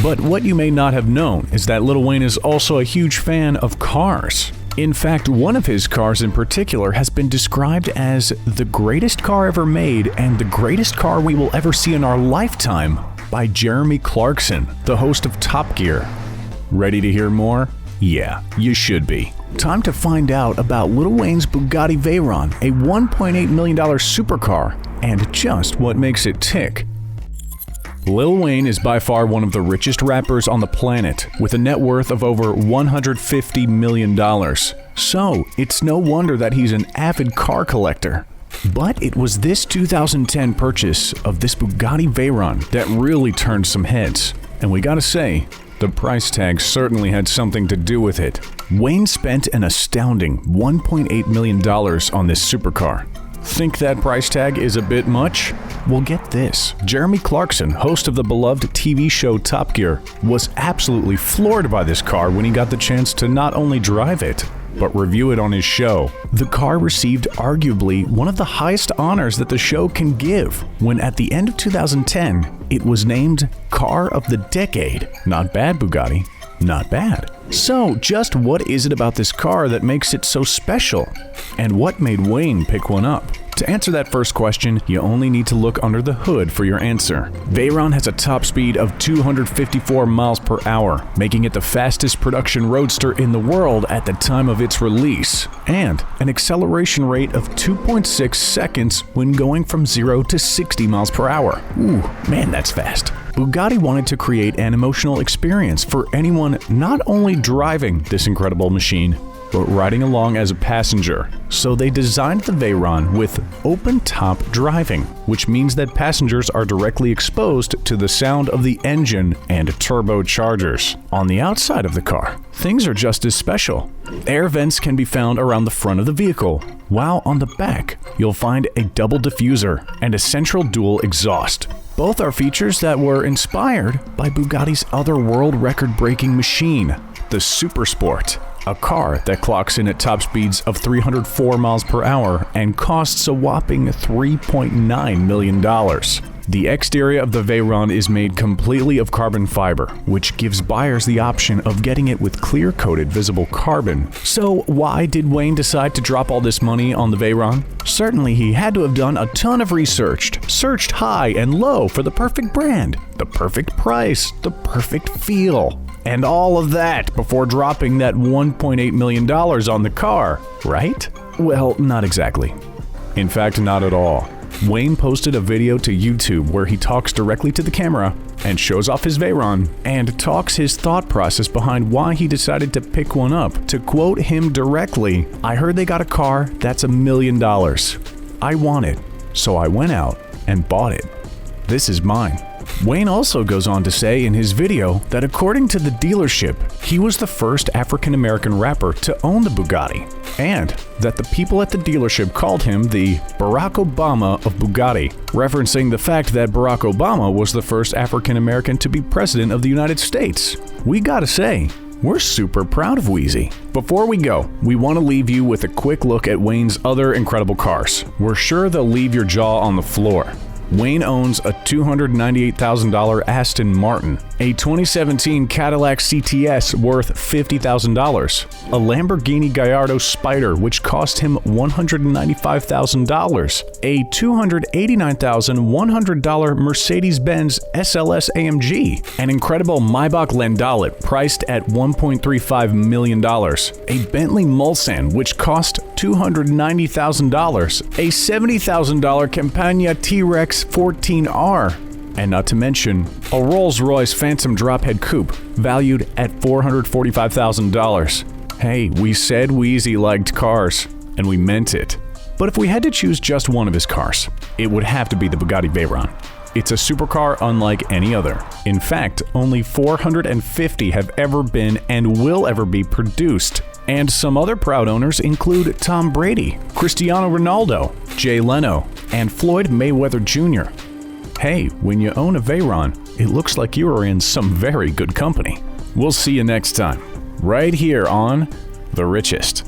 But what you may not have known is that Lil Wayne is also a huge fan of cars. In fact, one of his cars in particular has been described as the greatest car ever made and the greatest car we will ever see in our lifetime by Jeremy Clarkson, the host of Top Gear. Ready to hear more? Yeah, you should be. Time to find out about Lil Wayne's Bugatti Veyron, a $1.8 million supercar, and just what makes it tick. Lil Wayne is by far one of the richest rappers on the planet, with a net worth of over $150 million. So, it's no wonder that he's an avid car collector. But it was this 2010 purchase of this Bugatti Veyron that really turned some heads. And we gotta say, the price tag certainly had something to do with it. Wayne spent an astounding $1.8 million on this supercar. Think that price tag is a bit much? Well, get this. Jeremy Clarkson, host of the beloved TV show Top Gear, was absolutely floored by this car when he got the chance to not only drive it, but review it on his show. The car received arguably one of the highest honors that the show can give, when at the end of 2010, it was named Car of the Decade. Not bad, Bugatti. Not bad. So, just what is it about this car that makes it so special? And what made Wayne pick one up? To answer that first question, you only need to look under the hood for your answer. Veyron has a top speed of 254 miles per hour, making it the fastest production roadster in the world at the time of its release, and an acceleration rate of 2.6 seconds when going from 0 to 60 miles per hour. Ooh, man, that's fast. Bugatti wanted to create an emotional experience for anyone not only driving this incredible machine, but riding along as a passenger. So they designed the Veyron with open-top driving, which means that passengers are directly exposed to the sound of the engine and turbochargers. On the outside of the car, things are just as special. Air vents can be found around the front of the vehicle, while on the back, you'll find a double diffuser and a central dual exhaust. Both are features that were inspired by Bugatti's other world record-breaking machine, the Super Sport, a car that clocks in at top speeds of 304 miles per hour and costs a whopping $3.9 million. The exterior of the Veyron is made completely of carbon fiber, which gives buyers the option of getting it with clear-coated visible carbon. So why did Wayne decide to drop all this money on the Veyron? Certainly he had to have done a ton of research, searched high and low for the perfect brand, the perfect price, the perfect feel, and all of that before dropping that $1.8 million on the car, right? Well, not exactly. In fact, not at all. Wayne posted a video to YouTube where he talks directly to the camera and shows off his Veyron and talks his thought process behind why he decided to pick one up. To quote him directly, "I heard they got a car that's $1 million. I want it, so I went out and bought it. This is mine." Wayne also goes on to say in his video that according to the dealership, he was the first African-American rapper to own the Bugatti, and that the people at the dealership called him the Barack Obama of Bugatti, referencing the fact that Barack Obama was the first African-American to be president of the United States. We gotta say, we're super proud of Weezy. Before we go, we want to leave you with a quick look at Wayne's other incredible cars. We're sure they'll leave your jaw on the floor. Wayne owns a $298,000 Aston Martin, a 2017 Cadillac CTS worth $50,000, a Lamborghini Gallardo Spider which cost him $195,000, a $289,100 Mercedes-Benz SLS AMG, an incredible Maybach Landaulet priced at $1.35 million, a Bentley Mulsanne which cost $290,000, a $70,000 Campagna T-Rex 14R, and not to mention a Rolls-Royce Phantom Drophead Coupe valued at $445,000. Hey, we said Weezy liked cars, and we meant it. But if we had to choose just one of his cars, it would have to be the Bugatti Veyron. It's a supercar unlike any other. In fact, only 450 have ever been and will ever be produced. And some other proud owners include Tom Brady, Cristiano Ronaldo, Jay Leno, and Floyd Mayweather Jr. Hey, when you own a Veyron, it looks like you are in some very good company. We'll see you next time, right here on The Richest.